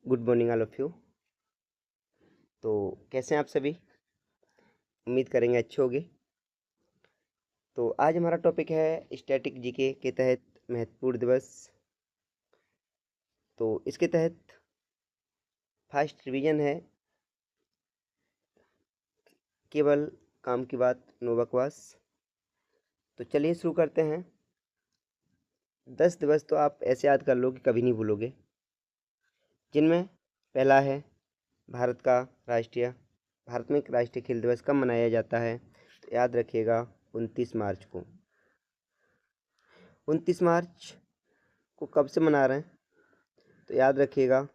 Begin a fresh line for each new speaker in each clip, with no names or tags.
Good morning all of you. तो कैसे हैं आप सभी? उम्मीद करेंगे अच्छे होंगे। तो आज हमारा टॉपिक है स्टैटिक जीके के तहत महत्वपूर्ण दिवस। तो इसके तहत फास्ट रिवीजन है, केवल काम की बात नो बकवास। तो चलिए शुरू करते हैं। 10 दिवस तो आप ऐसे याद कर लो कि कभी नहीं भूलोगे, जिनमें पहला है भारत में एक राष्ट्रीय खेल दिवस कब मनाया जाता है? तो याद रखिएगा 29 मार्च को। 29 मार्च को कब से मना रहे हैं? तो याद रखिएगा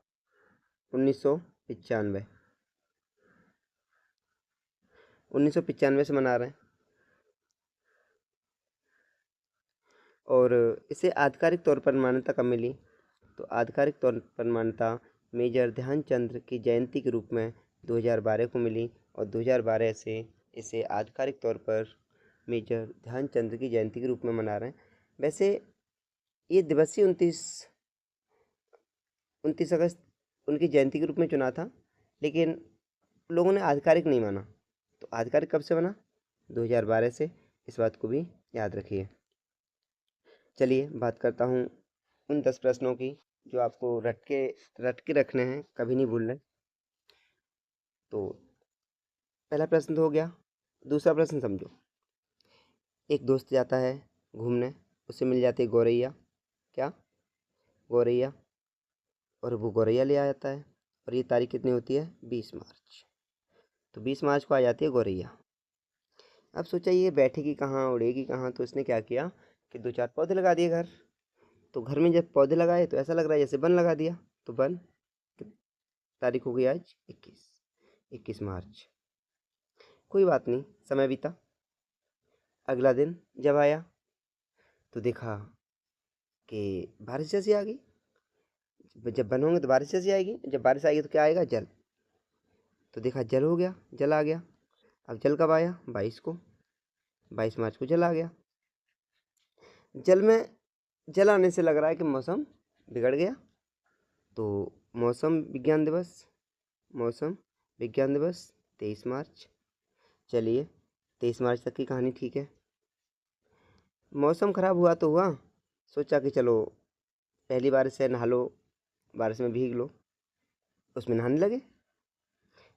1995 1995 से मना रहे हैं। और इसे आधिकारिक तौर पर मान्यता कब मिली? तो आधिकारिक तौर पर मान्यता मेजर ध्यानचंद की जयंती के रूप में 2012 को मिली, और 2012 से इसे आधिकारिक तौर पर मेजर ध्यानचंद की जयंती के रूप में मना रहे हैं। वैसे ये दिवस ही 29 अगस्त उनकी जयंती के रूप में चुना था, लेकिन लोगों ने आधिकारिक नहीं माना। तो आधिकारिक कब से बना? 2012 से। इस बात को भी याद रखिए। चलिए बात करता हूँ उन 10 प्रश्नों की जो आपको रट के रखने हैं, कभी नहीं भूलने। तो पहला प्रश्न तो हो गया। दूसरा प्रश्न समझो। एक दोस्त जाता है घूमने, उसे मिल जाती है गौरैया। क्या? गौरैया। और वो गौरैया ले आ जाता है, और ये तारीख कितनी होती है? 20 मार्च। तो 20 मार्च को आ जाती है गौरैया। अब सोचा ये बैठेगी कहाँ, उड़ेगी कहाँ, तो इसने क्या किया कि 2-4 पौधे लगा दिए घर। तो घर में जब पौधे लगाए तो ऐसा लग रहा है जैसे वन लगा दिया। तो वन, तारीख हो गई आज 21 मार्च। कोई बात नहीं, समय बीता। अगला दिन जब आया तो देखा कि बारिश जैसी आ गई। जब वन होंगे तो बारिश जैसी आएगी, जब बारिश आएगी तो क्या आएगा? जल। तो देखा जल हो गया, जल आ गया। अब जल कब आया? 22 को। 22 मार्च को जल आ गया। जल में जल आने से लग रहा है कि मौसम बिगड़ गया। तो मौसम विज्ञान दिवस 23 मार्च। चलिए 23 मार्च तक की कहानी ठीक है। मौसम ख़राब हुआ तो हुआ, सोचा कि चलो पहली बारिश है, नहा लो, बारिश में भीग लो। उसमें नहाने लगे।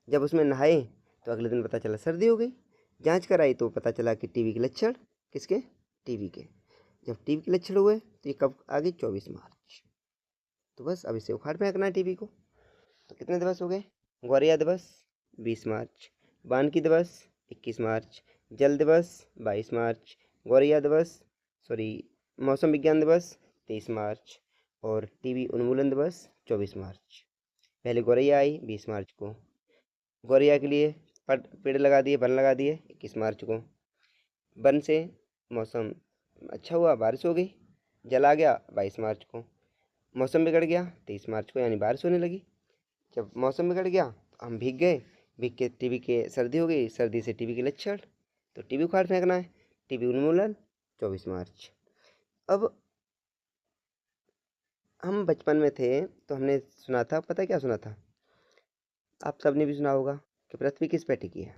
जब उसमें नहाए तो अगले दिन पता चला सर्दी हो गई। जांच कराई तो पता चला कि टीबी के लक्षण। किसके? टीबी के। जब टीबी के लक्षण हुए तो ये कब आ गई? 24 मार्च। तो बस अब इसे उखाड़ फेंकना है टीबी को। तो कितने दिवस हो गए? गौरैया दिवस 20 मार्च, वानिकी दिवस 21 मार्च, जल दिवस 22 मार्च, गौरैया दिवस सॉरी मौसम विज्ञान दिवस 23 मार्च, और टीबी उन्मूलन दिवस 24 मार्च। पहले गौरैया आई 20 मार्च को। गौरैया के लिए पेड़ लगा दिए, वन लगा दिए 21 मार्च को। वन से मौसम अच्छा हुआ, बारिश हो गई। जल आ गया 22 मार्च को। मौसम बिगड़ गया 23 मार्च को, यानी बारिश होने लगी। जब मौसम बिगड़ गया तो हम भीग गए, भीग के टीबी के सर्दी हो गई, सर्दी से टीबी के लक्षण। तो टीबी उखाड़ फेंकना है, टीबी उन्मूलन 24 मार्च। अब हम बचपन में थे तो हमने सुना था, पता है क्या सुना था? आप सबने भी सुना होगा कि पृथ्वी किस पे टिकी है।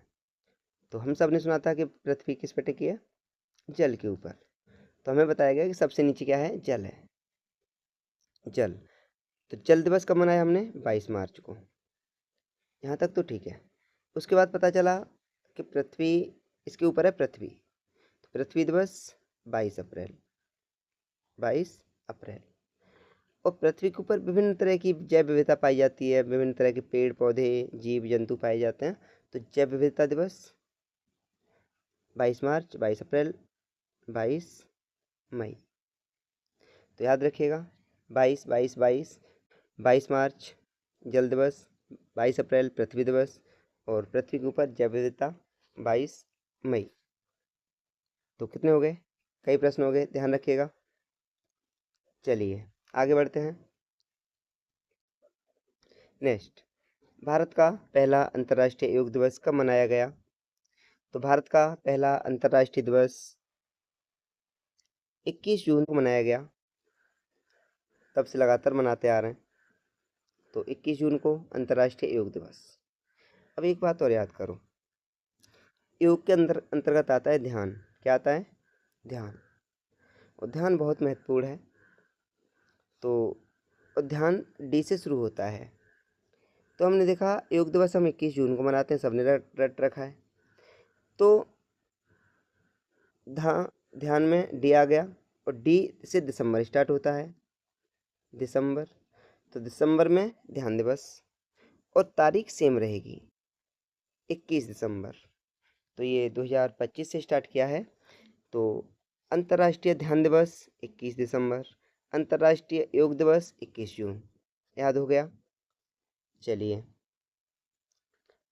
तो हम सब ने सुना था कि पृथ्वी किस पे टिकी है? जल के ऊपर। तो हमें बताया गया कि सबसे नीचे क्या है? जल है। जल। तो जल दिवस कब मनाया हमने? 22 मार्च को। यहाँ तक तो ठीक है। उसके बाद पता चला कि पृथ्वी इसके ऊपर है, पृथ्वी। तो पृथ्वी दिवस 22 अप्रैल। 22 अप्रैल। और पृथ्वी के ऊपर विभिन्न तरह की जैव विविधता पाई जाती है, विभिन्न तरह के पेड़ पौधे जीव जंतु पाए जाते हैं। तो जैव विविधता दिवस 22 मार्च, 22 अप्रैल, 22 मई। तो याद रखिएगा 22 22 22 22 मार्च जल दिवस, 22 अप्रैल पृथ्वी दिवस, और पृथ्वी के ऊपर जैव विविधता 22 मई। तो कितने हो गए? कई प्रश्न हो गए, ध्यान रखिएगा। चलिए आगे बढ़ते हैं। नेक्स्ट, भारत का पहला अंतर्राष्ट्रीय योग दिवस कब मनाया गया? तो भारत का पहला अंतर्राष्ट्रीय दिवस 21 जून को मनाया गया। तब से लगातार मनाते आ रहे हैं। तो 21 जून को अंतर्राष्ट्रीय योग दिवस। अब एक बात और याद करो, योग के अंतर्गत आता है ध्यान। क्या आता है? ध्यान। और ध्यान बहुत महत्वपूर्ण है। तो और ध्यान डी से शुरू होता है। तो हमने देखा योग दिवस हम 21 जून को मनाते हैं, सबने रट रखा है। तो ध्यान में डी आ गया, और डी से दिसंबर स्टार्ट होता है, दिसंबर। तो दिसंबर में ध्यान दिवस, और तारीख सेम रहेगी 21 दिसंबर। तो ये 2025 से स्टार्ट किया है। तो अंतर्राष्ट्रीय ध्यान दिवस 21 दिसंबर, अंतर्राष्ट्रीय योग दिवस 21 जून। याद हो गया? चलिए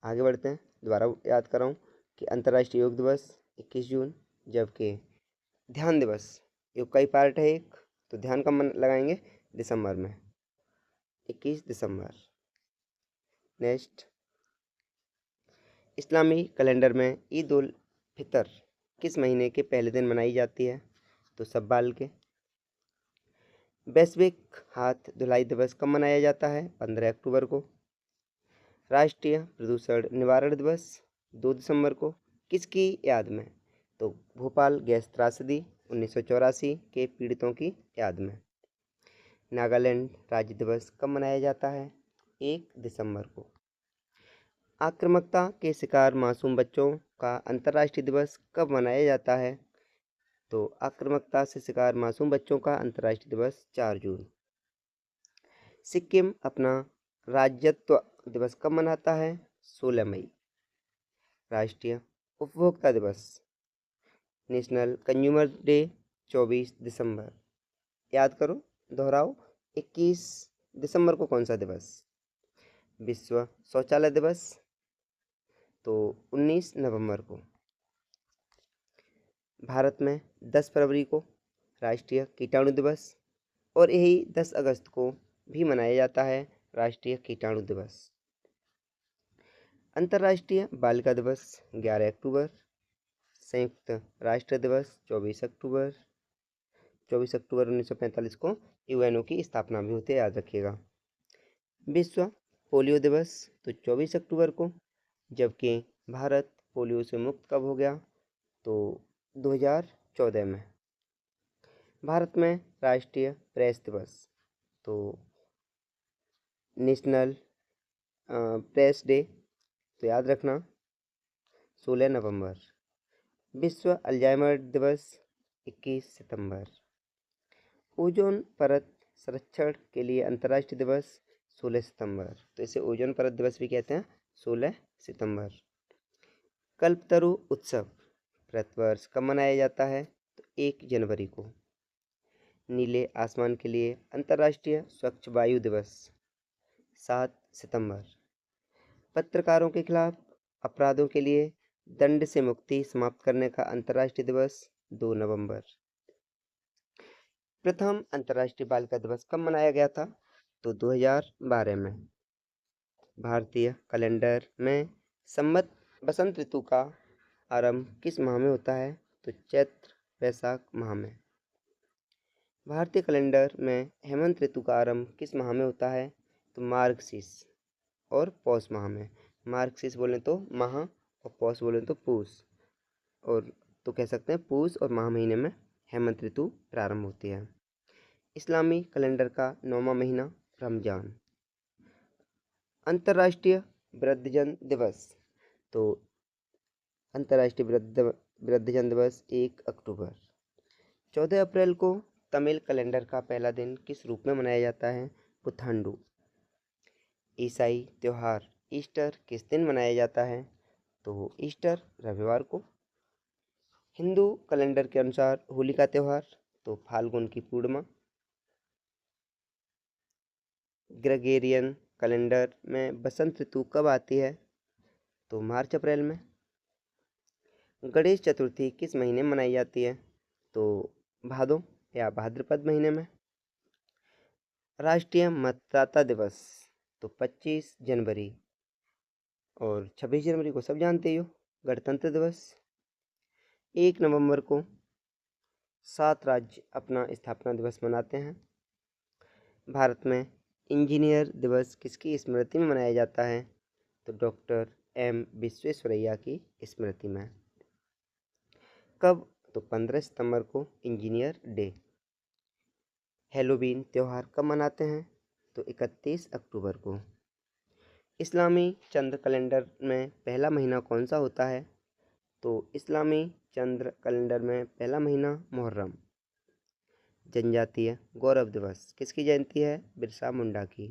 आगे बढ़ते हैं। दोबारा याद कर रहा हूँ कि अंतर्राष्ट्रीय योग दिवस 21 जून, जबकि ध्यान दिवस योग का ही पार्ट है एक, तो ध्यान कब लगाएंगे? दिसंबर में, 21 दिसंबर। नेक्स्ट, इस्लामी कैलेंडर में ईद उल फितर किस महीने के पहले दिन मनाई जाती है? तो शव्वाल के। वैश्विक हाथ धुलाई दिवस कब मनाया जाता है? 15 अक्टूबर को। राष्ट्रीय प्रदूषण निवारण दिवस 2 दिसंबर को, किसकी याद में? तो भोपाल गैस त्रासदी 1984 के पीड़ितों की याद में। नागालैंड राज्य दिवस कब मनाया जाता है? 1 दिसंबर को। आक्रामकता के शिकार मासूम बच्चों का अंतर्राष्ट्रीय दिवस कब मनाया जाता है? तो आक्रामकता से शिकार मासूम बच्चों का अंतर्राष्ट्रीय दिवस 4 जून। सिक्किम अपना राज्यत्व दिवस कब मनाता है? 16 मई। राष्ट्रीय उपभोक्ता दिवस नेशनल कंज्यूमर डे 24 दिसंबर। याद करो, दोहराओ, 21 दिसंबर को कौन सा दिवस? विश्व शौचालय दिवस, तो 19 नवंबर को। भारत में 10 फरवरी को राष्ट्रीय कीटाणु दिवस, और यही 10 अगस्त को भी मनाया जाता है राष्ट्रीय कीटाणु दिवस। अंतर्राष्ट्रीय बालिका दिवस 11 अक्टूबर। संयुक्त राष्ट्र दिवस 24 अक्टूबर। 24 अक्टूबर 1945 को यूएनओ की स्थापना भी होती है, याद रखिएगा। विश्व पोलियो दिवस तो 24 अक्टूबर को, जबकि भारत पोलियो से मुक्त कब हो गया? तो 2014 में। भारत में राष्ट्रीय प्रेस दिवस तो नेशनल प्रेस डे, तो याद रखना 16 नवंबर। विश्व अल्जाइमर दिवस 21 सितंबर। ओजोन परत संरक्षण के लिए अंतर्राष्ट्रीय दिवस 16 सितंबर। तो इसे ओजोन परत दिवस भी कहते हैं, 16 सितंबर। कल्पतरु उत्सव प्रतिवर्ष कब मनाया जाता है? तो 1 जनवरी को। नीले आसमान के लिए अंतर्राष्ट्रीय स्वच्छ वायु दिवस 7 सितंबर। पत्रकारों के खिलाफ अपराधों के लिए दंड से मुक्ति समाप्त करने का अंतर्राष्ट्रीय दिवस 2 नवंबर। प्रथम अंतर्राष्ट्रीय बालिका दिवस कब मनाया गया था? तो 2012 में। भारतीय कैलेंडर में संवत बसंत ऋतु का आरंभ किस माह में होता है? तो चैत्र वैशाख माह में। भारतीय कैलेंडर में हेमंत ऋतु का आरंभ किस माह में होता है? तो मार्गशीर्ष और पौष माह में। मार्गशीर्ष बोलें तो माह, और पौष बोलें तो पूष, और तो कह सकते हैं पूष और माह महीने में हेमंत ऋतु प्रारंभ होती है। इस्लामी कैलेंडर का 9वां महीना रमजान। अंतर्राष्ट्रीय वृद्धजन दिवस तो अंतर्राष्ट्रीय वृद्धजन दिवस 1 अक्टूबर। 14 अप्रैल को तमिल कैलेंडर का पहला दिन किस रूप में मनाया जाता है? पुथांडु। ईसाई त्यौहार ईस्टर किस दिन मनाया जाता है? तो ईस्टर रविवार को। हिंदू कैलेंडर के अनुसार होली का त्यौहार तो फाल्गुन की पूर्णिमा। ग्रेगोरियन कैलेंडर में बसंत ऋतु कब आती है? तो मार्च अप्रैल में। गणेश चतुर्थी किस महीने में मनाई जाती है? तो भादो या भाद्रपद महीने में। राष्ट्रीय मतदाता दिवस तो 25 जनवरी, और 26 जनवरी को सब जानते हो गणतंत्र दिवस। 1 नवंबर को 7 राज्य अपना स्थापना दिवस मनाते हैं। भारत में इंजीनियर दिवस किसकी स्मृति में मनाया जाता है? तो डॉक्टर एम विश्वेश्वरैया की स्मृति में। कब? तो 15 सितंबर को इंजीनियर डे। हैलोवीन त्यौहार कब मनाते हैं? तो 31 अक्टूबर को। इस्लामी चंद्र कैलेंडर में पहला महीना कौन सा होता है? तो इस्लामी चंद्र कैलेंडर में पहला महीना मुहर्रम। जनजातीय गौरव दिवस किसकी जयंती है? बिरसा मुंडा की।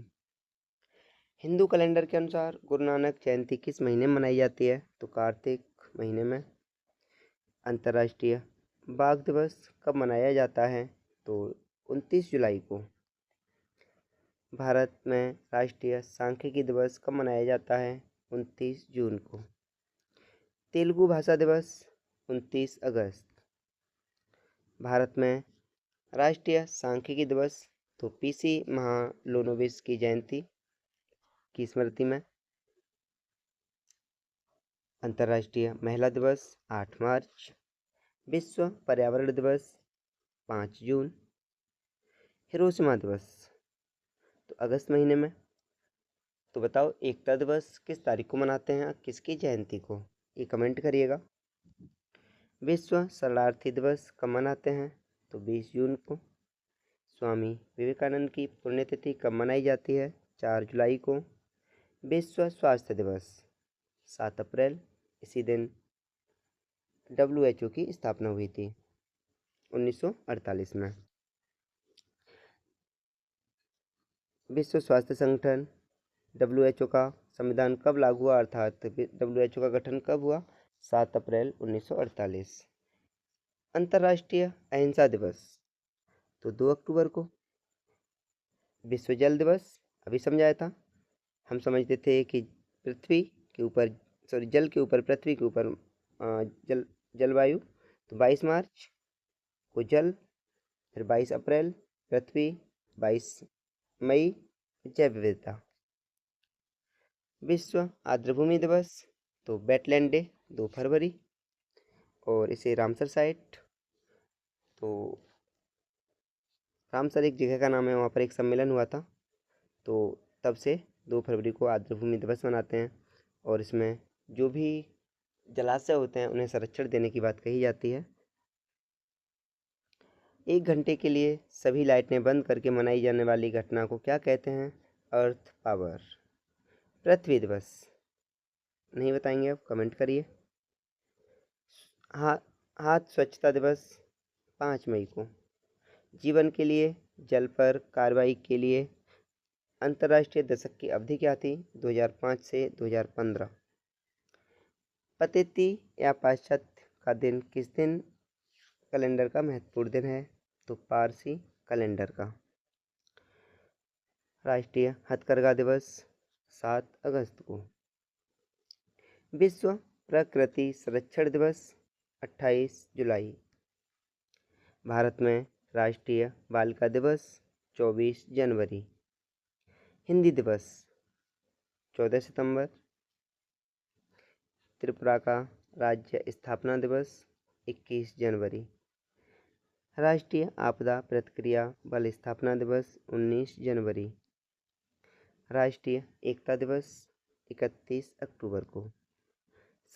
हिंदू कैलेंडर के अनुसार गुरु नानक जयंती किस महीने में मनाई जाती है? तो कार्तिक महीने में। अंतर्राष्ट्रीय बाघ दिवस कब मनाया जाता है? तो 29 जुलाई को। भारत में राष्ट्रीय सांख्यिकी दिवस कब मनाया जाता है? 29 जून को। तेलुगु भाषा दिवस 29 अगस्त। भारत में राष्ट्रीय सांख्यिकी दिवस तो पीसी महालोनोबिस की जयंती की स्मृति में। अंतर्राष्ट्रीय महिला दिवस 8 मार्च। विश्व पर्यावरण दिवस 5 जून। हिरोशिमा दिवस तो अगस्त महीने में। तो बताओ एकता दिवस किस तारीख को मनाते हैं, किसकी जयंती को? ये कमेंट करिएगा। विश्व शरणार्थी दिवस कब मनाते हैं? तो 20 जून को। स्वामी विवेकानंद की पुण्यतिथि कब मनाई जाती है? 4 जुलाई को। विश्व स्वास्थ्य दिवस 7 अप्रैल। इसी दिन WHO की स्थापना हुई थी 1948 में। विश्व स्वास्थ्य संगठन WHO का संविधान कब लागू हुआ, अर्थात WHO का गठन कब हुआ? 7 अप्रैल 1948। अंतर्राष्ट्रीय अहिंसा दिवस तो 2 अक्टूबर को। विश्व जल दिवस अभी समझाया था। हम समझते थे कि पृथ्वी के ऊपर जल के ऊपर पृथ्वी के ऊपर जलवायु, तो 22 मार्च को जल, फिर 22 अप्रैल पृथ्वी, 22 मई जैव विविधता। विश्व आर्द्रभूमि दिवस तो वेटलैंड डे 2 फरवरी। और इसे रामसर साइट, तो रामसर एक जगह का नाम है, वहाँ पर एक सम्मेलन हुआ था, तो तब से 2 फरवरी को आर्द्रभूमि दिवस मनाते हैं। और इसमें जो भी जलाशय होते हैं उन्हें संरक्षण देने की बात कही जाती है। 1 घंटे के लिए सभी लाइटें बंद करके मनाई जाने वाली घटना को क्या कहते हैं? अर्थ पावर। पृथ्वी दिवस नहीं बताएंगे आप, कमेंट करिए। हाथ स्वच्छता दिवस 5 मई को। जीवन के लिए जल पर कार्रवाई के लिए अंतर्राष्ट्रीय दशक की अवधि क्या थी? 2005 से 2015। पतेती या पाश्चात्य का दिन किस दिन कैलेंडर का महत्वपूर्ण दिन है? तो पारसी कैलेंडर का। राष्ट्रीय हथकरघा दिवस 7 अगस्त को। विश्व प्रकृति संरक्षण दिवस 28 जुलाई। भारत में राष्ट्रीय बालिका दिवस 24 जनवरी। हिंदी दिवस 14 सितंबर। त्रिपुरा का राज्य स्थापना दिवस 21 जनवरी। राष्ट्रीय आपदा प्रतिक्रिया बल स्थापना दिवस 19 जनवरी। राष्ट्रीय एकता दिवस 31 अक्टूबर को।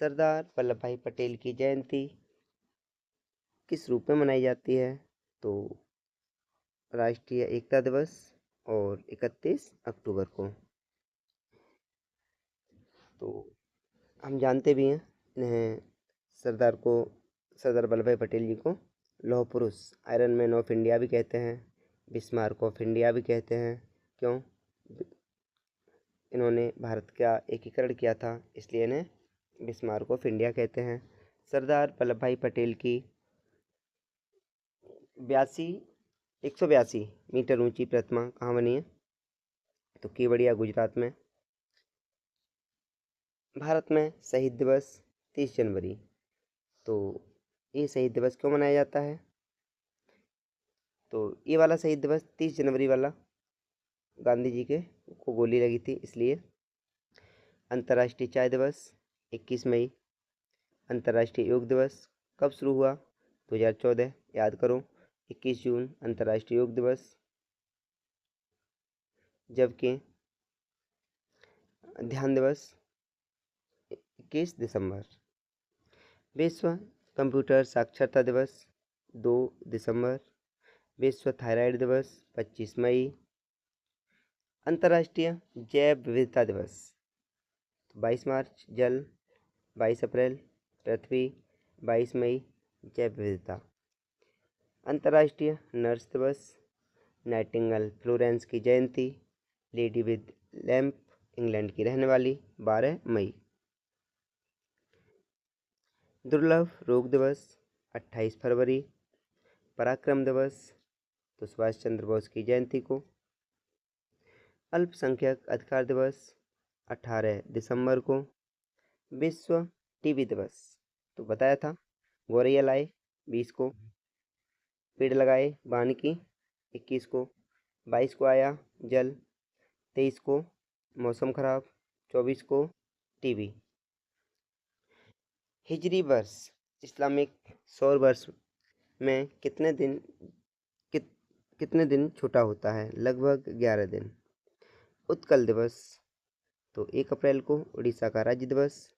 सरदार वल्लभ भाई पटेल की जयंती किस रूप में मनाई जाती है? तो राष्ट्रीय एकता दिवस और 31 अक्टूबर को। तो हम जानते भी हैं इन्हें, सरदार वल्लभ भाई पटेल जी को लौह पुरुष, आयरन मैन ऑफ इंडिया भी कहते हैं, बिस्मार्क ऑफ इंडिया भी कहते हैं। क्यों? इन्होंने भारत का एकीकरण किया था, इसलिए इन्हें बिस्मार्क ऑफ इंडिया कहते हैं। सरदार वल्लभ भाई पटेल की 182 मीटर ऊंची प्रतिमा कहाँ बनी है? तो केवड़िया गुजरात में। भारत में शहीद दिवस 30 जनवरी। तो ये शहीद दिवस क्यों मनाया जाता है? तो ये वाला शहीद दिवस 30 जनवरी वाला गांधी जी के को गोली लगी थी, इसलिए। अंतर्राष्ट्रीय चाय दिवस 21 मई। अंतर्राष्ट्रीय योग दिवस कब शुरू हुआ? 2014, याद करो। 21 जून अंतर्राष्ट्रीय योग दिवस। जबकि ध्यान दिवस 21 दिसंबर। विश्व कंप्यूटर साक्षरता दिवस 2 दिसंबर। विश्व थायराइड दिवस 25 मई। अंतर्राष्ट्रीय जैव विविधता दिवस 22 मार्च। जल 22 अप्रैल। पृथ्वी 22 मई। जैव विविधता। अंतर्राष्ट्रीय नर्स दिवस नाइटिंगेल फ्लोरेंस की जयंती। लेडी विद लैम्प इंग्लैंड की रहने वाली 12 मई। दुर्लभ रोग दिवस 28 फरवरी। पराक्रम दिवस तो सुभाष चंद्र बोस की जयंती को। अल्पसंख्यक अधिकार दिवस 18 दिसंबर को। विश्व टीबी दिवस तो बताया था। गौरैया लाए 20 को। पेड़ लगाए वानिकी 21 को। 22 को आया जल। 23 को मौसम खराब। 24 को टीबी। हिजरी वर्ष इस्लामिक सौर वर्ष में कितने दिन छोटा होता है? लगभग 11 दिन। उत्कल दिवस तो 1 अप्रैल को। उड़ीसा का राज्य दिवस।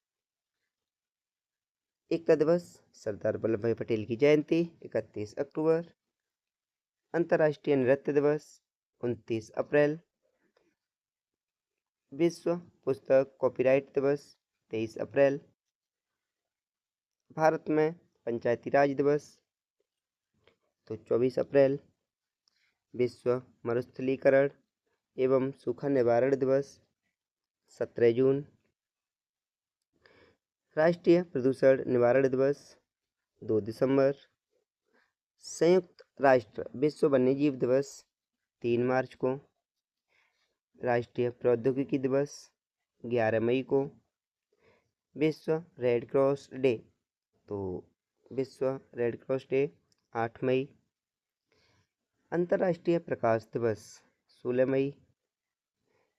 एकता दिवस सरदार वल्लभ भाई पटेल की जयंती 31 अक्टूबर। अंतर्राष्ट्रीय नृत्य दिवस 29 अप्रैल। विश्व पुस्तक कॉपीराइट दिवस 23 अप्रैल। भारत में पंचायती राज दिवस तो 24 अप्रैल। विश्व मरुस्थलीकरण एवं सूखा निवारण दिवस 17 जून। राष्ट्रीय प्रदूषण निवारण दिवस 2 दिसंबर। संयुक्त राष्ट्र विश्व वन्यजीव दिवस 3 मार्च को। राष्ट्रीय प्रौद्योगिकी दिवस 11 मई को। विश्व रेड क्रॉस डे तो विश्व रेड क्रॉस डे 8 मई। अंतर्राष्ट्रीय प्रकाश दिवस 16 मई।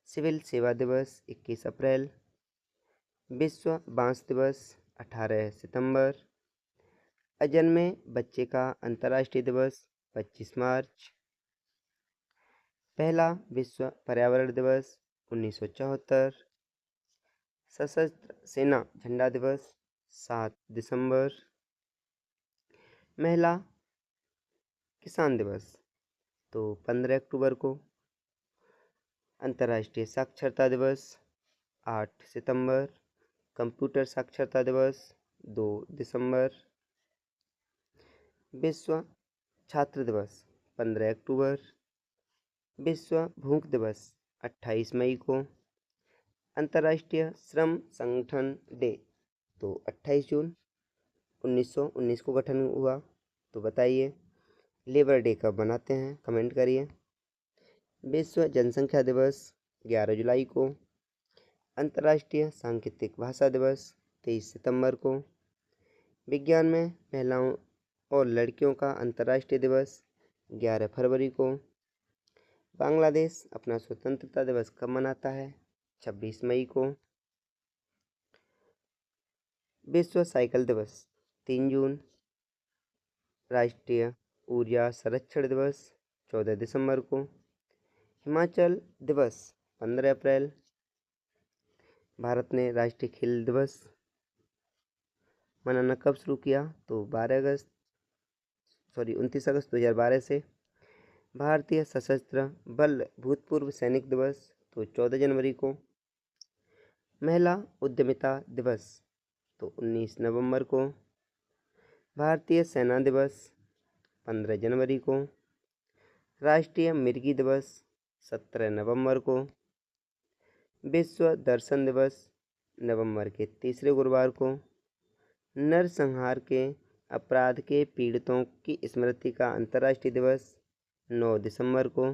सिविल सेवा दिवस 21 अप्रैल। विश्व बांस दिवस 18 सितंबर। अजन्मे बच्चे का अंतर्राष्ट्रीय दिवस 25 मार्च। पहला विश्व पर्यावरण दिवस 1974। सशस्त्र सेना झंडा दिवस 7 दिसंबर। महिला किसान दिवस तो 15 अक्टूबर को। अंतर्राष्ट्रीय साक्षरता दिवस 8 सितंबर। कंप्यूटर साक्षरता दिवस 2 दिसंबर। विश्व छात्र दिवस 15 अक्टूबर। विश्व भूख दिवस 28 मई को। अंतर्राष्ट्रीय श्रम संगठन डे तो 28 जून 1919 को गठन हुआ। तो बताइए लेबर डे कब मनाते हैं? कमेंट करिए। विश्व जनसंख्या दिवस 11 जुलाई को। अंतर्राष्ट्रीय सांकेतिक भाषा दिवस 23 सितंबर को। विज्ञान में महिलाओं और लड़कियों का अंतर्राष्ट्रीय दिवस 11 फरवरी को। बांग्लादेश अपना स्वतंत्रता दिवस कब मनाता है? 26 मई को। विश्व साइकिल दिवस 3 जून। राष्ट्रीय ऊर्जा संरक्षण दिवस 14 दिसंबर को। हिमाचल दिवस 15 अप्रैल। भारत ने राष्ट्रीय खेल दिवस मनाना कब शुरू किया? तो 29 अगस्त 2012 से। भारतीय सशस्त्र बल भूतपूर्व सैनिक दिवस तो 14 जनवरी को। महिला उद्यमिता दिवस तो 19 नवंबर को। भारतीय सेना दिवस 15 जनवरी को। राष्ट्रीय मिर्गी दिवस 17 नवंबर को। विश्व दर्शन दिवस नवंबर के तीसरे गुरुवार को। नरसंहार के अपराध के पीड़ितों की स्मृति का अंतर्राष्ट्रीय दिवस 9 दिसंबर को।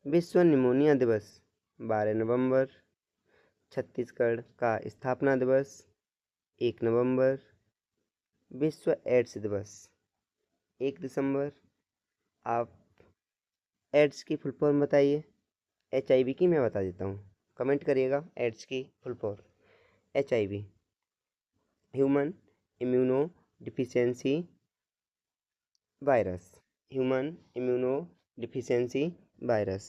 विश्व निमोनिया दिवस 12 नवंबर। छत्तीसगढ़ का स्थापना दिवस 1 नवंबर। विश्व एड्स दिवस 1 दिसंबर। आप एड्स की फुल फॉर्म बताइए। HIV की मैं बता देता हूँ, कमेंट करिएगा। एड्स की full form HIV human immuno deficiency virus. Human immuno deficiency virus.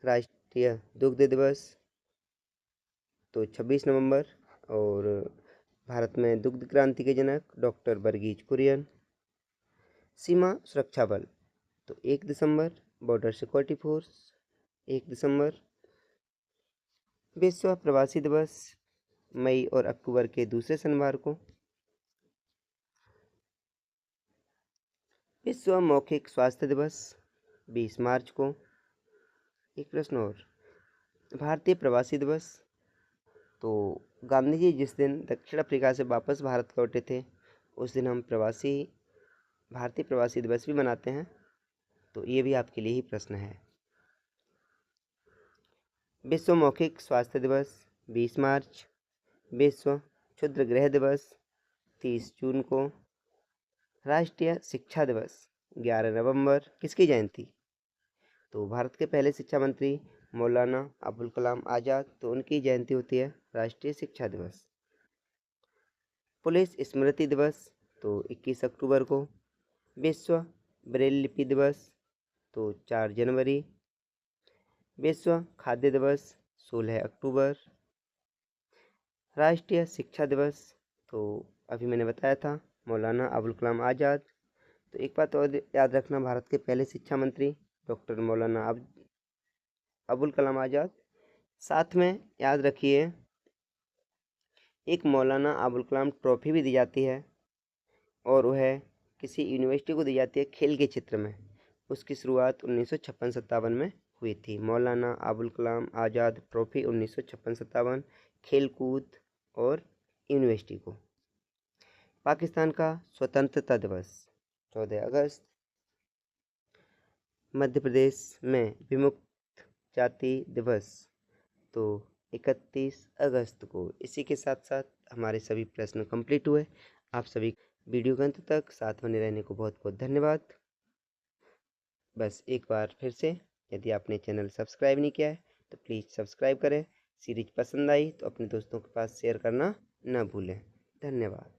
राष्ट्रीय दुग्ध दिवस तो 26 नवंबर। और भारत में दुग्ध क्रांति के जनक डॉक्टर वर्गीज कुरियन। सीमा सुरक्षा बल तो 1 दिसंबर। बॉर्डर सिक्योरिटी फोर्स 1 दिसंबर। विश्व प्रवासी दिवस मई और अक्टूबर के दूसरे शनिवार को। विश्व मौखिक स्वास्थ्य दिवस 20 मार्च को। एक प्रश्न और, भारतीय प्रवासी दिवस तो गांधी जी जिस दिन दक्षिण अफ्रीका से वापस भारत लौटे थे उस दिन हम भारतीय प्रवासी दिवस भी मनाते हैं, तो ये भी आपके लिए ही प्रश्न है। विश्व मौखिक स्वास्थ्य दिवस 20 मार्च। विश्व क्षुद्र गृह दिवस 30 जून को। राष्ट्रीय शिक्षा दिवस 11 नवंबर। किसकी जयंती? तो भारत के पहले शिक्षा मंत्री मौलाना अबुल कलाम आज़ाद, तो उनकी जयंती होती है राष्ट्रीय शिक्षा दिवस। पुलिस स्मृति दिवस तो 21 अक्टूबर को। विश्व ब्रेल लिपि दिवस तो 4 जनवरी। विश्व खाद्य दिवस 16 अक्टूबर। राष्ट्रीय शिक्षा दिवस तो अभी मैंने बताया था मौलाना अबुल कलाम आज़ाद। तो एक बात और याद रखना, भारत के पहले शिक्षा मंत्री डॉक्टर मौलाना अबुल कलाम आज़ाद। साथ में याद रखिए एक मौलाना अबुल कलाम ट्रॉफी भी दी जाती है और वह किसी यूनिवर्सिटी को दी जाती है खेल के क्षेत्र में। उसकी शुरुआत 1956-57 में हुई थी। मौलाना अबुल कलाम आज़ाद ट्रॉफी 1956-57 खेल कूद और यूनिवर्सिटी को। पाकिस्तान का स्वतंत्रता दिवस 14 अगस्त। मध्य प्रदेश में विमुक्त जाति दिवस तो 31 अगस्त को। इसी के साथ साथ हमारे सभी प्रश्न कंप्लीट हुए। आप सभी वीडियो के अंत तक साथ बने रहने को बहुत बहुत धन्यवाद। बस एक बार फिर से, यदि आपने चैनल सब्सक्राइब नहीं किया है तो प्लीज़ सब्सक्राइब करें। सीरीज पसंद आई तो अपने दोस्तों के पास शेयर करना न भूलें। धन्यवाद।